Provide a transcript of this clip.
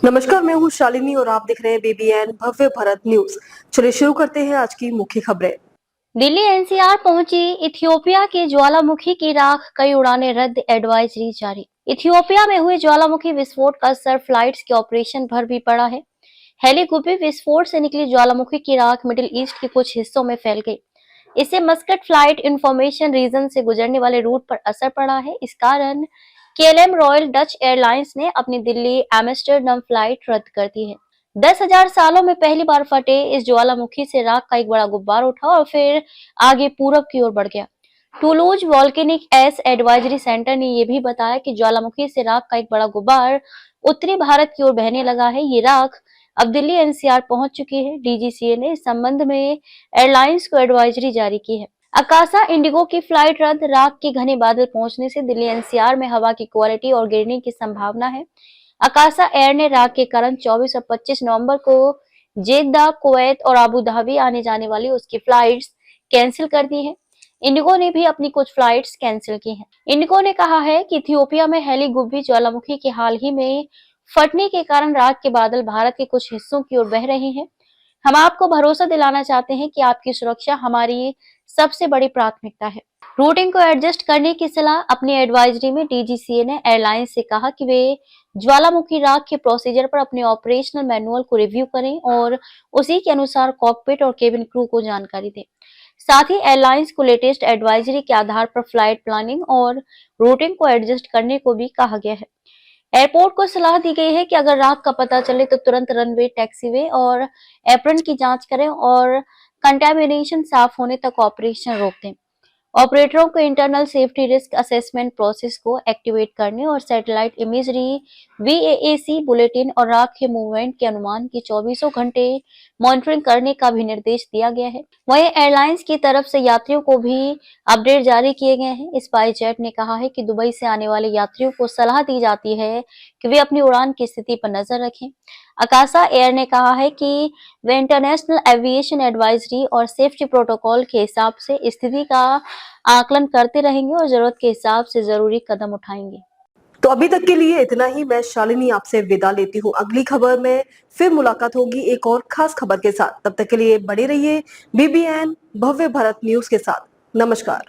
नमस्कार, मैं हूँ शालिनी और आप देख रहे हैं बीबीएन भव्य भारत न्यूज। चलिए शुरू करते हैं आज की मुख्य खबरें। दिल्ली एनसीआर पहुंची इथियोपिया के ज्वालामुखी की राख, कई उड़ानें रद्द, एडवाइजरी जारी। इथियोपिया में हुए ज्वालामुखी विस्फोट का असर फ्लाइट्स के ऑपरेशन पर भी पड़ा है। हेलीकॉप्टर विस्फोट से निकली ज्वालामुखी की राख मिडिल ईस्ट के कुछ हिस्सों में फैल गई। इससे मस्कट फ्लाइट इंफॉर्मेशन रीजन से गुजरने वाले रूट पर असर पड़ा है। इस कारण केएलएम रॉयल डच एयरलाइंस ने अपनी दिल्ली एम्स्टर्डम फ्लाइट रद्द कर दी है। 10,000 सालों में पहली बार फटे इस ज्वालामुखी से राख का एक बड़ा गुब्बार उठा और फिर आगे पूरब की ओर बढ़ गया। Toulouse volcanic S advisory centre ने यह भी बताया कि ज्वालामुखी से राख का एक बड़ा गुब्बार उत्तरी भारत की ओर बहने लगा है। ये राख अब दिल्ली एनसीआर पहुंच चुकी है। डीजीसीए ने इस संबंध में एयरलाइंस को एडवाइजरी जारी की है। अकासा इंडिगो की फ्लाइट रद्द, राख के घने बादल पहुंचने से दिल्ली एनसीआर में हवा की क्वालिटी और गिरने की संभावना है। अकासा एयर ने राख के कारण 24 और 25 नवंबर को जेद्दा, कुवैत और अबू धाबी आने जाने वाली उसकी फ्लाइट्स कैंसिल कर दी है। इंडिगो ने भी अपनी कुछ फ्लाइट्स कैंसिल की हैं। इंडिगो ने कहा है कि इथियोपिया में हेलीगुब्बी ज्वालामुखी के हाल ही में फटने के कारण राख के बादल भारत के कुछ हिस्सों की ओर बह रहे हैं। हम आपको भरोसा दिलाना चाहते हैं कि आपकी सुरक्षा हमारी सबसे बड़ी प्राथमिकता है। रूटिंग को एडजस्ट करने की सलाह, अपनी एडवाइजरी में डीजीसीए ने एयरलाइंस से कहा कि वे ज्वालामुखी राख के प्रोसीजर पर अपने ऑपरेशनल मैनुअल को रिव्यू करें और उसी के अनुसार कॉकपिट और केबिन क्रू को जानकारी दें। साथ ही एयरलाइंस को लेटेस्ट एडवाइजरी के आधार पर फ्लाइट प्लानिंग और रूटिंग को एडजस्ट करने को भी कहा गया है। एयरपोर्ट को सलाह दी गई है कि अगर राख का पता चले तो तुरंत रनवे, टैक्सीवे और एप्रन की जांच करें और कंटेमिनेशन साफ होने तक ऑपरेशन रोक दें। ऑपरेटरों को internal safety risk assessment process को एक्टिवेट करने और सैटेलाइट इमेजरी, वीएएसी बुलेटिन और राख के मूवमेंट के अनुमान की 24 घंटे मॉनिटरिंग करने का भी निर्देश दिया गया है। वहीं एयरलाइंस की तरफ से यात्रियों को भी अपडेट जारी किए गए हैं। स्पाइसजेट ने कहा है कि दुबई से आने वाले यात्रियों को सलाह दी जाती है कि वे अपनी उड़ान की स्थिति पर नजर रखें। अकासा एयर ने कहा है कि वे इंटरनेशनल एविएशन एडवाइजरी और सेफ्टी प्रोटोकॉल के हिसाब से स्थिति का आकलन करते रहेंगे और जरूरत के हिसाब से जरूरी कदम उठाएंगे। तो अभी तक के लिए इतना ही। मैं शालिनी आपसे विदा लेती हूँ। अगली खबर में फिर मुलाकात होगी एक और खास खबर के साथ। तब तक के लिए बने रहिए बीबीएन भव्य भारत न्यूज के साथ। नमस्कार।